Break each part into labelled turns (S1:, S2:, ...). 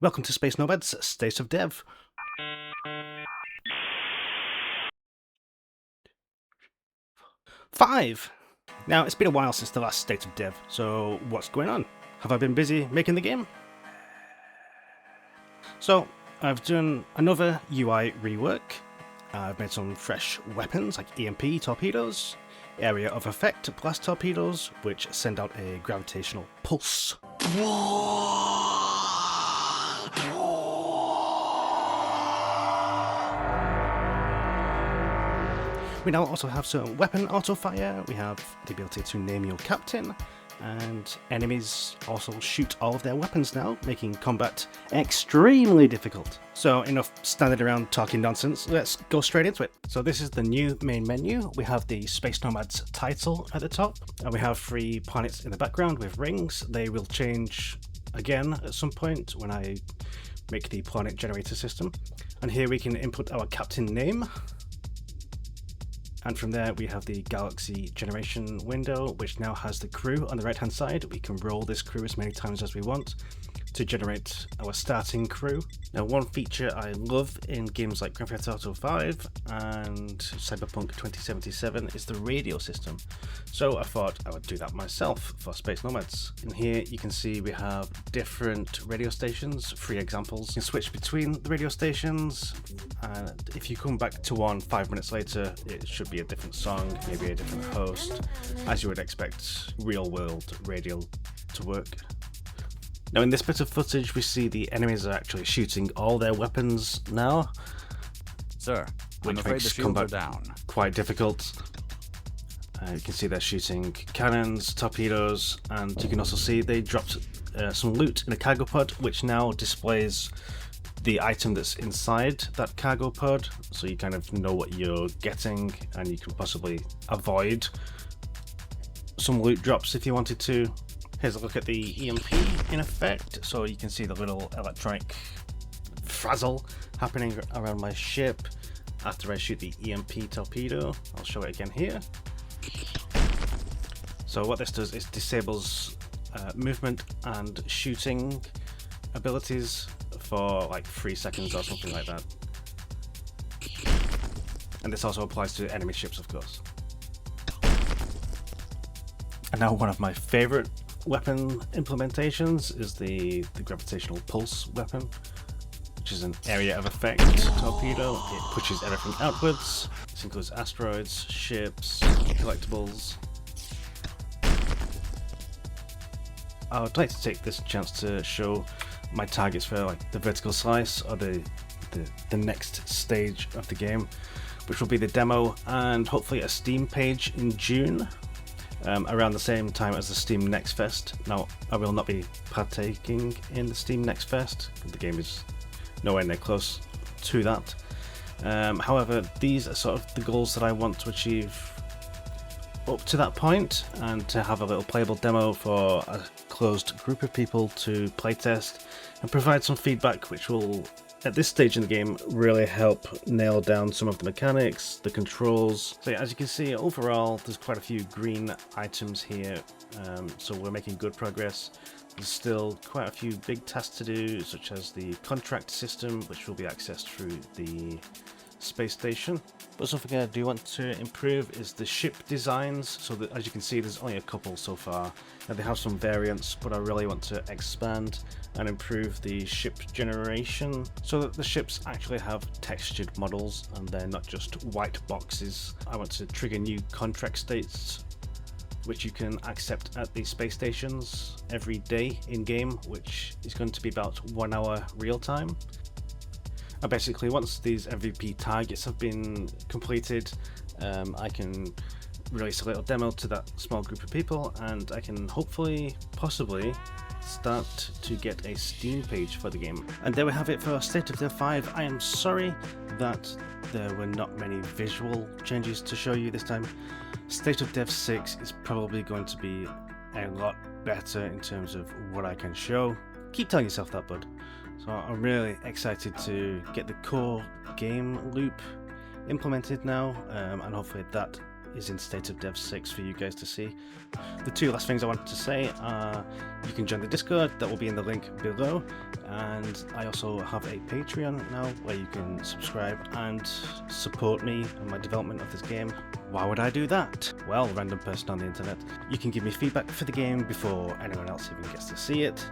S1: Welcome to Space Nomads, State of Dev. Five! Now, it's been a while since the last State of Dev, so what's going on? Have I been busy making the game? So, I've done another UI rework. I've made some fresh weapons like EMP torpedoes, area of effect blast torpedoes, which send out a gravitational pulse. We now also have some weapon auto-fire, we have the ability to name your captain, and enemies also shoot all of their weapons now, making combat extremely difficult. So enough standing around talking nonsense, let's go straight into it. So this is the new main menu. We have the Space Nomads title at the top, and we have 3 planets in the background with rings. They will change again at some point when I make the planet generator system. And here we can input our captain name. And from there we have the galaxy generation window, which now has the crew on the right hand side. We can roll this crew as many times as we want to generate our starting crew. Now, one feature I love in games like Grand Theft Auto 5 and Cyberpunk 2077 is the radio system. So I thought I would do that myself for Space Nomads. In here you can see we have different radio stations, 3 examples. You can switch between the radio stations, and if you come back to one 5 minutes later, it should be a different song, maybe a different host, as you would expect real world radio to work. Now, in this bit of footage, we see the enemies are actually shooting all their weapons now,
S2: Sir, I'm
S1: which
S2: afraid
S1: makes
S2: the shields are
S1: combat
S2: down.
S1: quite difficult. You can see they're shooting cannons, torpedoes, and you can also see they dropped some loot in a cargo pod, which now displays the item that's inside that cargo pod, so you kind of know what you're getting, and you can possibly avoid some loot drops if you wanted to. Here's a look at the EMP in effect. So you can see the little electronic frazzle happening around my ship after I shoot the EMP torpedo. I'll show it again here. So what this does is disables movement and shooting abilities for like 3 seconds or something like that. And this also applies to enemy ships, of course. And now one of my favorite weapon implementations is the gravitational pulse weapon, which is an area of effect torpedo. It pushes everything outwards. This includes asteroids, ships, collectibles. I would like to take this chance to show my targets for like the vertical slice, or the next stage of the game, which will be the demo and hopefully a Steam page in June. Around the same time as the Steam Next Fest. Now, I will not be partaking in the Steam Next Fest. The game is nowhere near close to that. However, these are sort of the goals that I want to achieve up to that point, and to have a little playable demo for a closed group of people to playtest and provide some feedback, which will, at this stage in the game, really help nail down some of the mechanics, the controls. So yeah, as you can see, overall there's quite a few green items here, so we're making good progress. There's still quite a few big tasks to do, such as the contract system, which will be accessed through the space station. But something I do want to improve is the ship designs. So that, as you can see, there's only a couple so far. Now, they have some variants, but I really want to expand and improve the ship generation so that the ships actually have textured models and they're not just white boxes. I want to trigger new contract states, which you can accept at the space stations every day in game, which is going to be about 1 hour real time. And basically, once these MVP targets have been completed, I can release a little demo to that small group of people, and I can hopefully, possibly, start to get a Steam page for the game. And there we have it for State of Dev 5. I am sorry that there were not many visual changes to show you this time. State of Dev 6 is probably going to be a lot better in terms of what I can show. Keep telling yourself that, bud. So I'm really excited to get the core game loop implemented now, and hopefully that is in State of Dev 6 for you guys to see. The two last things I wanted to say are you can join the Discord, that will be in the link below, and I also have a Patreon now where you can subscribe and support me and my development of this game. Why would I do that? Well, random person on the internet, you can give me feedback for the game before anyone else even gets to see it,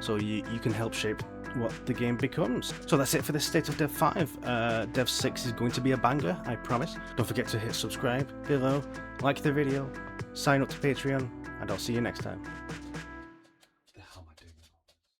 S1: so you can help shape what the game becomes. So that's it for this State of Dev 5. Dev 6 is going to be a banger, I promise. Don't forget to hit subscribe below, like the video, sign up to Patreon, and I'll see you next time.